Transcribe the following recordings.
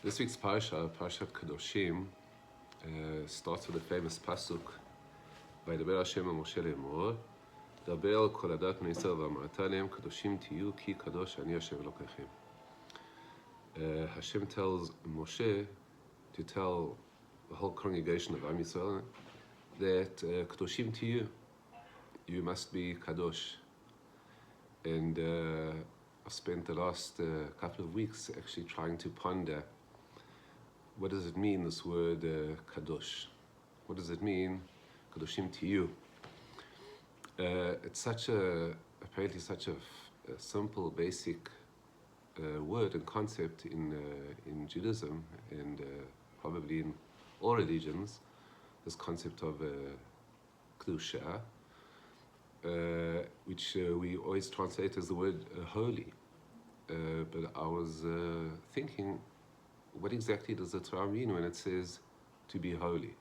This week's Parshat Kedoshim, starts with the famous pasuk, "Vaydaber Hashem el Moshe lemor, daber el kol adat bnei Yisrael v'amarta lehem Kedoshim tiyu ki kadosh ani Hashem Elokechem." Hashem tells Moshe to tell the whole congregation of Am Yisrael that Kedoshim tiyu, you must be kadosh. And I've spent the last couple of weeks actually trying to ponder, what does it mean, this word kadosh? What does it mean, Kedoshim tiyu? It's apparently such a simple, basic word and concept in Judaism and probably in all religions, this concept of Kedusha, which we always translate as the word holy. But I was thinking, what exactly does the Torah mean when it says to be holy?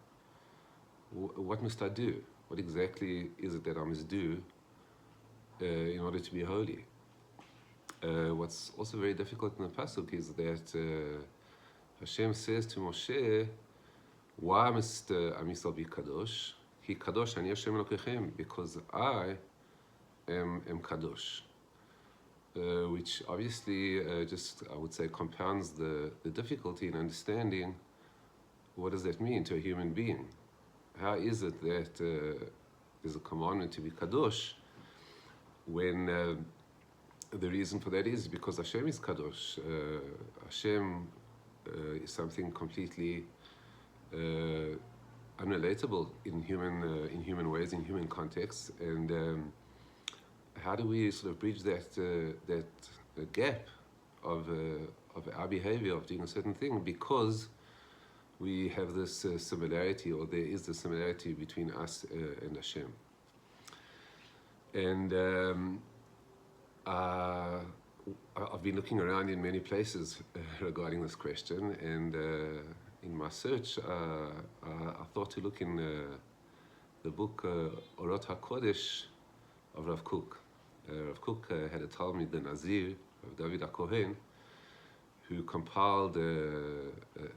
What must I do? What exactly is it that I must do in order to be holy? What's also very difficult in the pasuk is that Hashem says to Moshe, why must Am Yisrael be kadosh? Ki kadosh ani Hashem Elokechem, because I am kadosh. Which obviously I would say, compounds the difficulty in understanding what does that mean to a human being. How is it that there's a commandment to be kadosh when the reason for that is because Hashem is kadosh. Hashem is something completely unrelatable in human ways, in human contexts, and how do we sort of bridge that gap of our behavior of doing a certain thing because we have this similarity, or there is the similarity between us and Hashem? And I've been looking around in many places regarding this question, and in my search, I thought to look in the book Orot HaKodesh of Rav Kook. Rav Kook had a Talmud, the Nazir, of David HaKohen, who compiled a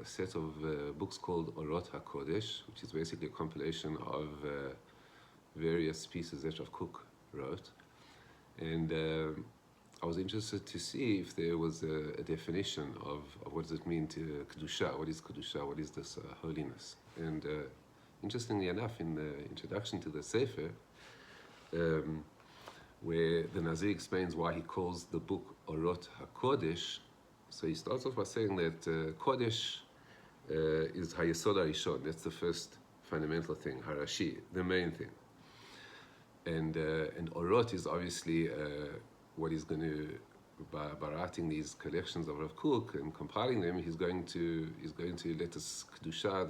set of books called Orot HaKodesh, which is basically a compilation of various pieces that Rav Kook wrote. And I was interested to see if there was a definition of what does it mean to Kedusha. What is Kedusha? What is this holiness? And interestingly enough, in the introduction to the Sefer, where the Nazir explains why he calls the book Orot HaKodesh, so he starts off by saying that Kodesh is Hayesod HaRishon. That's the first fundamental thing, Harashi, the main thing. And Orot is obviously what he's going to, by writing these collections of Rav Kook and compiling them, he's going to let this Kedusha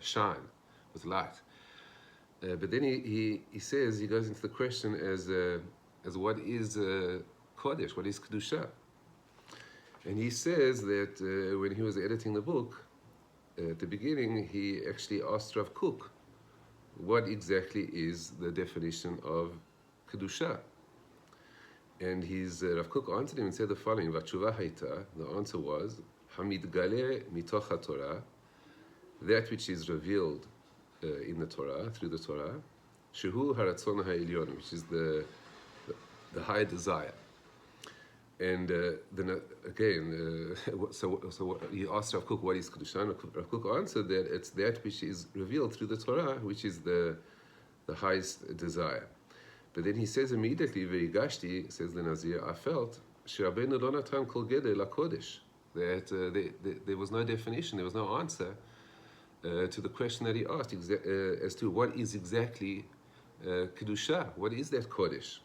shine with light. But then he says, he goes into the question as what is Kodesh, what is Kedusha? And he says that when he was editing the book, at the beginning, he actually asked Rav Kook, what exactly is the definition of Kedusha? And Rav Kook answered him and said the following, Vatshuva haita, the answer was, Hamidgale mitoch HaTorah, that which is revealed in the Torah, through the Torah, Shehu haratzon ha'elyon, which is the high desire. And then again, so he asked Rav Kook, what is Kedusha? And Rav Kook answered that it's that which is revealed through the Torah, which is the highest desire. But then he says immediately, Ve'igashti, says the Nazir, I felt, She'Rabbeinu lo natan kol gedei lakodesh, that there was no definition, there was no answer to the question that he asked as to what is exactly Kedusha, what is that Kodesh?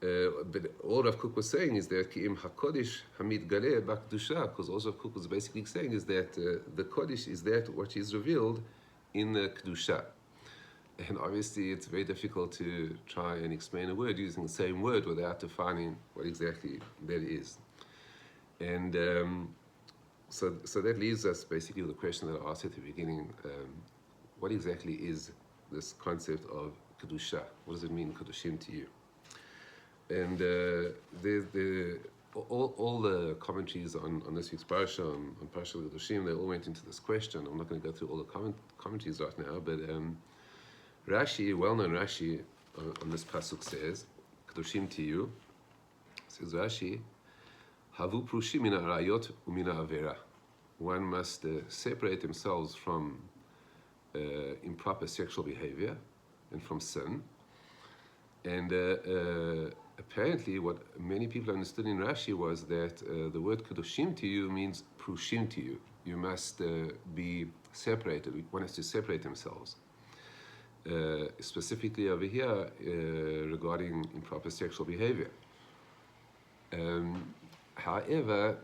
But all Rav Kook was saying is that Ki'im HaKodesh Hamid Galeh Ba'Kedusha, because all Rav Kook was basically saying is that the Kodesh is that what is revealed in the Kedusha. And obviously it's very difficult to try and explain a word using the same word without defining what exactly that is. And so that leaves us basically with the question that I asked at the beginning, what exactly is this concept of Kedusha? What does it mean, Kedoshim to you? And all the commentaries on this week's Parsha, on Parshat Kedoshim, they all went into this question. I'm not going to go through all the commentaries right now, but Rashi, well-known Rashi, on this pasuk says, Kedoshim Tiyu, says Rashi, Havu prushim mina arayot umina avera. One must separate themselves from improper sexual behavior and from sin. And apparently what many people understood in Rashi was that the word Kedoshim Tiyu means prushim Tiyu. You must be separated. One has to separate themselves. Specifically over here regarding improper sexual behavior. However,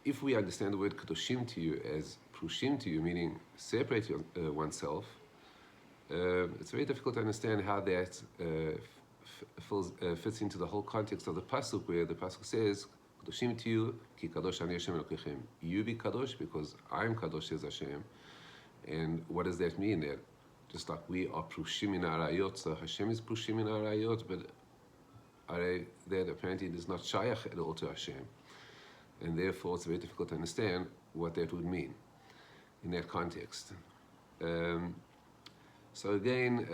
if we understand the word Kedoshim Tiyu as prushim Tiyu, meaning separate oneself, it's very difficult to understand how that fits into the whole context of the pasuk, where the pasuk says, "Kedoshim Tiyu ki kadosh ani Hashem Elokechem." You be kadosh because I'm kadosh, says Hashem. And what does that mean? That just like we are prushim in arayot, so Hashem is prushim in arayot, but that apparently is not shayach at all to Hashem, and therefore it's very difficult to understand what that would mean in that context. So again,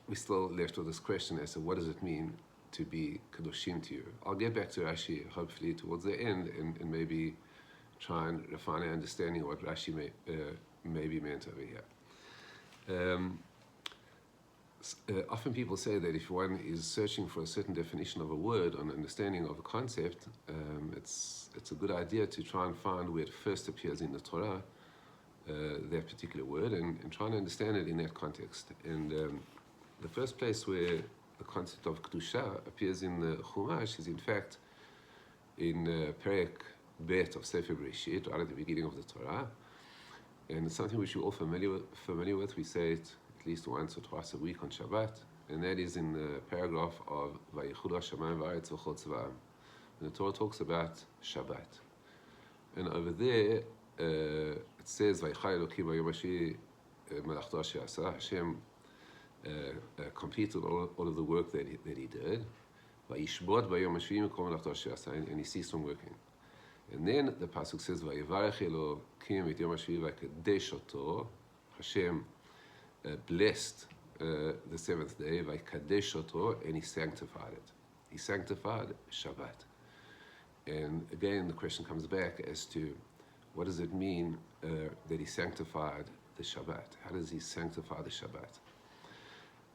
we're still left with this question as to what does it mean to be Kedoshim Tiyu. I'll get back to Rashi hopefully towards the end and maybe try and refine our understanding of what Rashi may be meant over here. Often people say that if one is searching for a certain definition of a word or an understanding of a concept, it's a good idea to try and find where it first appears in the Torah, that particular word, and try and understand it in that context. And the first place where the concept of Kedusha appears in the Chumash is in fact in Perek Bet of Sefer Bereshit, right at the beginning of the Torah. And it's something which you're all familiar with. We say it at least once or twice a week on Shabbat, and that is in the paragraph of Vayichud Hashamayim v'Haaretz v'chol tzva'am. And the Torah talks about Shabbat. And over there, it says, Vayichai Elokim v'yom hashvi'i melachto asher asah. Hashem completed all of the work that he did. Vayishbot v'yom hashvi'i mikol melachto asher asah, and he ceased from working. And then the pasuk says, "Vayivarech Elokim et yom hashvi'i v'kadesh oto." Hashem blessed the seventh day, v'kadesh oto, and he sanctified it. He sanctified Shabbat. And again, the question comes back as to what does it mean that he sanctified the Shabbat? How does he sanctify the Shabbat?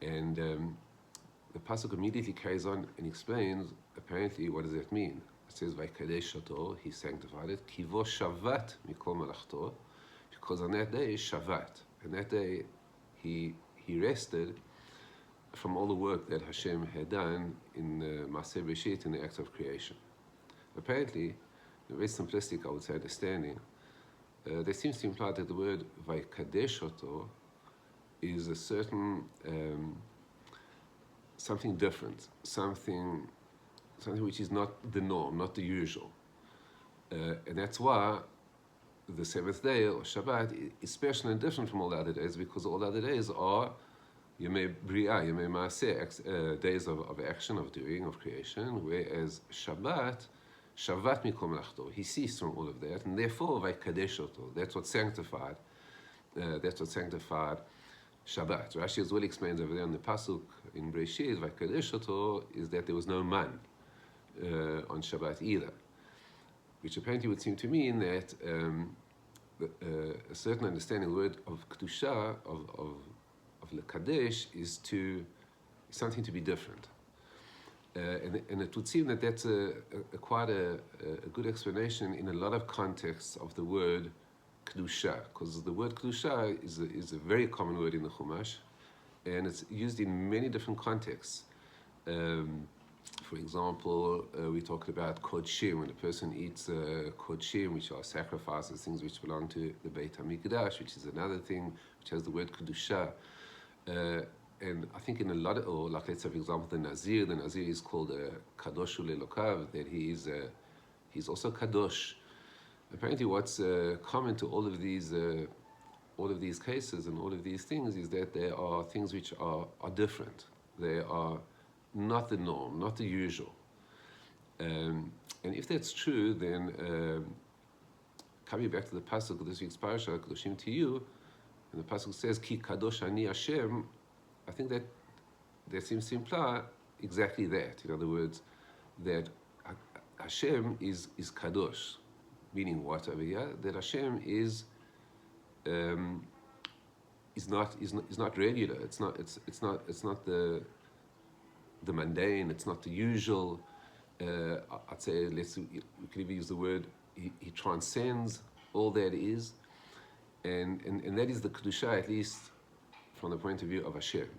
And the pasuk immediately carries on and explains apparently what does that mean. It says, "Vaykadesh oto," he sanctified it. Kivo Shavat mikol malachto, because on that day is Shabbat, and that day he rested from all the work that Hashem had done in Maaseh Bereshit, in the act of creation. Apparently, a very simplistic, I would say, understanding, there seems to imply that the word Vaykadesh oto is a certain something different, something which is not the norm, not the usual. And that's why the seventh day, or Shabbat, is special and different from all the other days, because all the other days are Yemei Bri'ah, Yemei Maaseh, days of action, of doing, of creation, whereas Shabbat mikol melachto, he ceased from all of that, and therefore Vaykadesh oto, that's what sanctified Shabbat. Rashi as well explains over there on the pasuk in Bereshit, Vaykadesh oto, is that there was no man on Shabbat either, which apparently would seem to mean that a certain understanding of the word of Kedusha, of Lekadesh, is something to be different. And it would seem that that's quite a good explanation in a lot of contexts of the word Kedusha, because the word Kedusha is a very common word in the Chumash, and it's used in many different contexts. For example, we talked about Kodshim, when a person eats Kodshim, which are sacrifices, things which belong to the Beit HaMikdash, which is another thing which has the word Kedusha. And I think in a lot of, or like let's say for example the Nazir is called Kadoshu Lelokav, that he's also Kadosh. Apparently what's common to all of these cases and all of these things is that there are things which are different. They are not the norm, not the usual. And if that's true, then coming back to the pasuk of this week's Parshat, Kedoshim to you, and the pasuk says, Ki kadosh ani Hashem, I think that seems to imply exactly that. In other words, that Hashem is kadosh, meaning what over here? That Hashem is not regular. It's not the mundane. It's not the usual. I'd say we could even use the word. He transcends all that is, and that is the Kedusha, at least from the point of view of Hashem.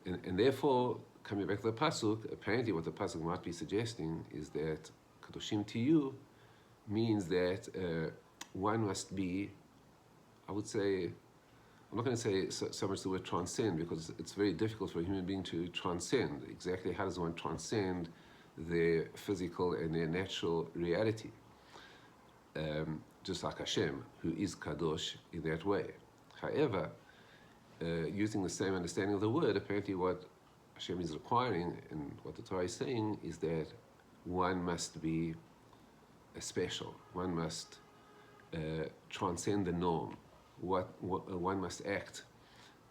And therefore, coming back to the pasuk, apparently what the pasuk might be suggesting is that Kedoshim to you means that one must be, I would say, I'm not going to say so much the word transcend, because it's very difficult for a human being to transcend. Exactly how does one transcend their physical and their natural reality? Just like Hashem, who is Kadosh in that way. However, using the same understanding of the word, apparently what Hashem is requiring and what the Torah is saying is that one must be special. One must transcend the norm. One must act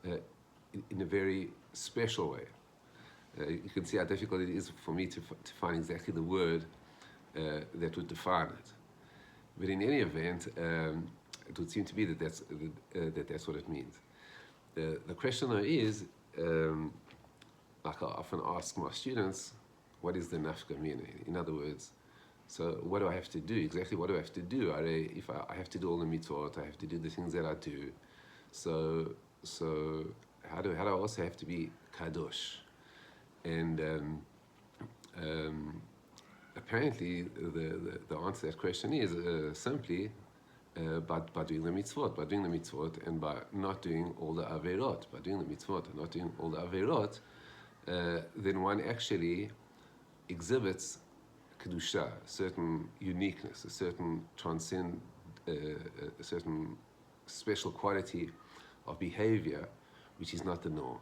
in a very special way. You can see how difficult it is for me to find exactly the word that would define it. But in any event, it would seem to be that that's what it means. The question though is, like I often ask my students, what is the nafka mina? In other words, so what do I have to do? Exactly what do I have to do? If I have to do all the mitzvot, I have to do the things that I do. So how do I also have to be kadosh? And apparently the answer to that question is simply by doing the mitzvot, and by not doing all the averot. By doing the mitzvot and not doing all the averot, then one actually exhibits Kedusha, a certain uniqueness, a certain a certain special quality of behavior, which is not the norm.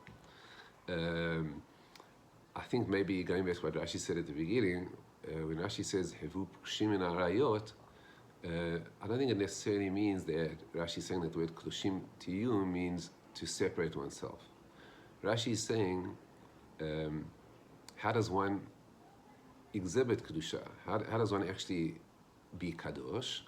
I think maybe going back to what Rashi said at the beginning, when Rashi says Hevu Prushim in Arayot, I don't think it necessarily means that Rashi is saying that the word Kedoshim to you means to separate oneself. Rashi is saying, how does one exhibit Kedusha? How does one actually be Kadosh?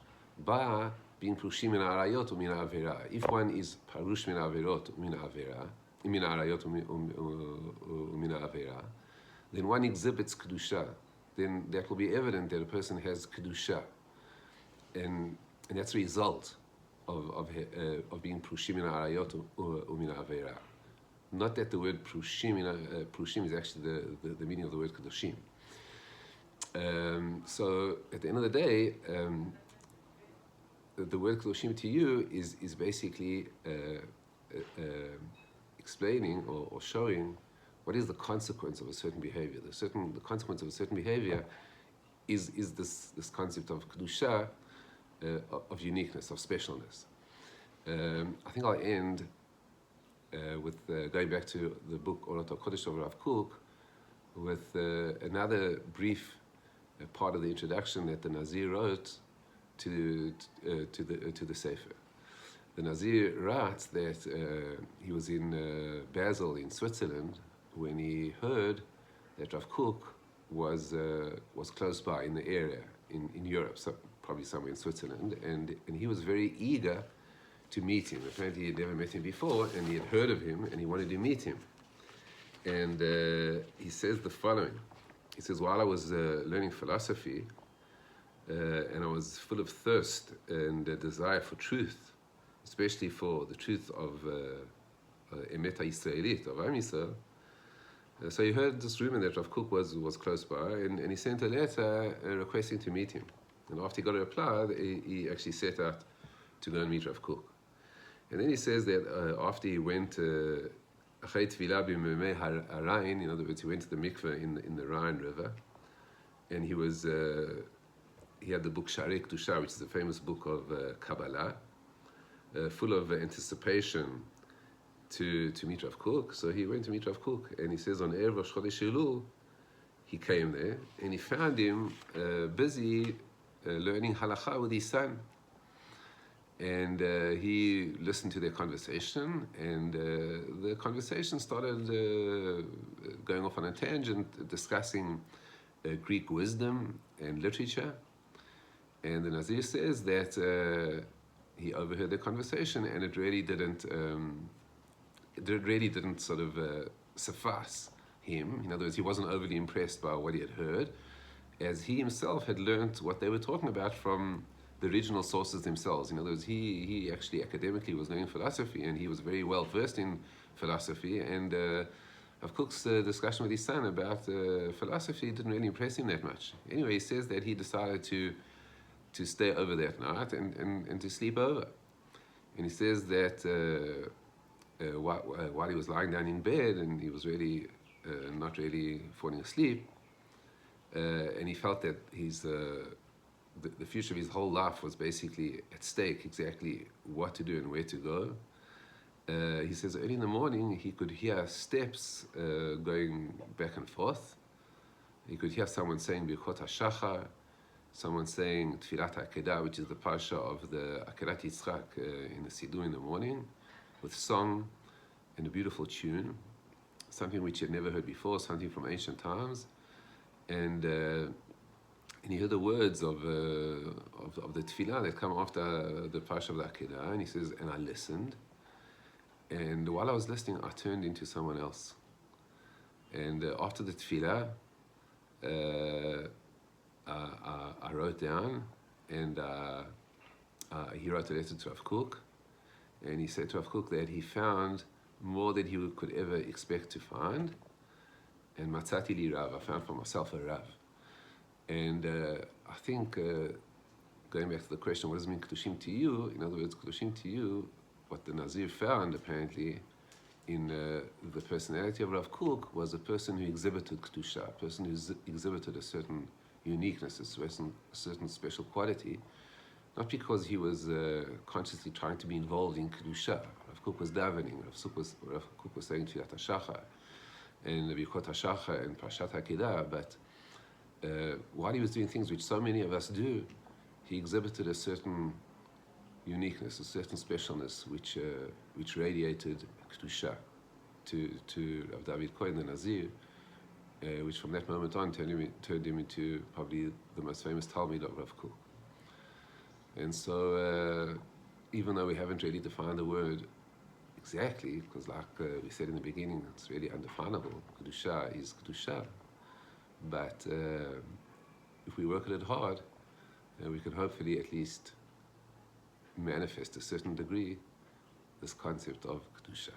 By being Prushim min Arayot min Avera. If one is Parush min Averot min Avera, min Arayot min Avera, then one exhibits Kedusha. Then that will be evident that a person has Kedusha. And that's a result of being Prushim min Arayot min Avera. Not that the word Prushim is actually the meaning of the word Kedoshim. So at the end of the day, the word Kedoshim to you is basically explaining or showing what is the consequence of a certain behavior. The consequence of a certain behavior is this concept of Kedusha, of uniqueness, of specialness. I think I'll end with going back to the book Orot HaKodesh of Rav Kook, with another brief part of the introduction that the Nazir wrote to the Sefer. The Nazir writes that he was in Basel in Switzerland when he heard that Rav Kook was close by in the area in Europe, so probably somewhere in Switzerland, and he was very eager to meet him. Apparently he had never met him before, and he had heard of him, and he wanted to meet him. And he says the following. He says, while I was learning philosophy, and I was full of thirst and a desire for truth, especially for the truth of Emet HaYisraelit, of Am Yisrael, so he heard this rumor that Rav Kook was close by, and he sent a letter requesting to meet him. And after he got a reply, he actually set out to go and meet Rav Kook. And then he says that after he went, in other words, he went to the mikveh in the Rhine River, and he had the book Sharei Kedusha, which is a famous book of Kabbalah, full of anticipation to meet Rav Kook. So he went to meet Rav Kook, and he says on Erev Rosh Chodesh Elul, he came there, and he found him busy learning halacha with his son. And he listened to their conversation, and the conversation started going off on a tangent, discussing Greek wisdom and literature. And the Nazir says that he overheard the conversation, and it really didn't sort of suffice him. In other words, he wasn't overly impressed by what he had heard, as he himself had learned what they were talking about from the original sources themselves. In other words, he actually academically was learning philosophy, and he was very well versed in philosophy. And Rav Kook's discussion with his son about philosophy didn't really impress him that much. Anyway, he says that he decided to stay over that night and to sleep over. And he says that while he was lying down in bed, and he was really not really falling asleep, and he felt that the future of his whole life was basically at stake, exactly what to do and where to go. He says early in the morning he could hear steps going back and forth. He could hear someone saying Birchot HaShachar, someone saying Tfilat HaAkedah, which is the Parsha of the Akedat Yitzchak in the Siddur in the morning, with song and a beautiful tune, something which he had never heard before, something from ancient times. And he heard the words of the tefillah that come after the Parsha of the Akedah, and he says, and I listened. And while I was listening, I turned into someone else. And after the tefillah, I wrote down, and he wrote a letter to Rav Kook, and he said to Rav Kook that he found more than he could ever expect to find. And Matzati li Rav, I found for myself a Rav. And I think, going back to the question, what does it mean Kedoshim to you? In other words, Kedoshim to you, what the Nazir found apparently in the personality of Rav Kook was a person who exhibited Kedusha, a person who exhibited a certain uniqueness, a certain special quality, not because he was consciously trying to be involved in Kedusha. Rav Kook was davening, Rav Kook was saying Tfilat HaShachar and Birchot HaShachar and Parshat HaKedah, but while he was doing things which so many of us do, he exhibited a certain uniqueness, a certain specialness, which radiated Kedusha to Rav David Cohen, the Nazir, which from that moment on turned him into probably the most famous Talmid of Rav Kook. And so, even though we haven't really defined the word exactly, because like we said in the beginning, it's really undefinable. Kedusha is Kedusha. But if we work at it hard, we can hopefully at least manifest to a certain degree this concept of Kedusha.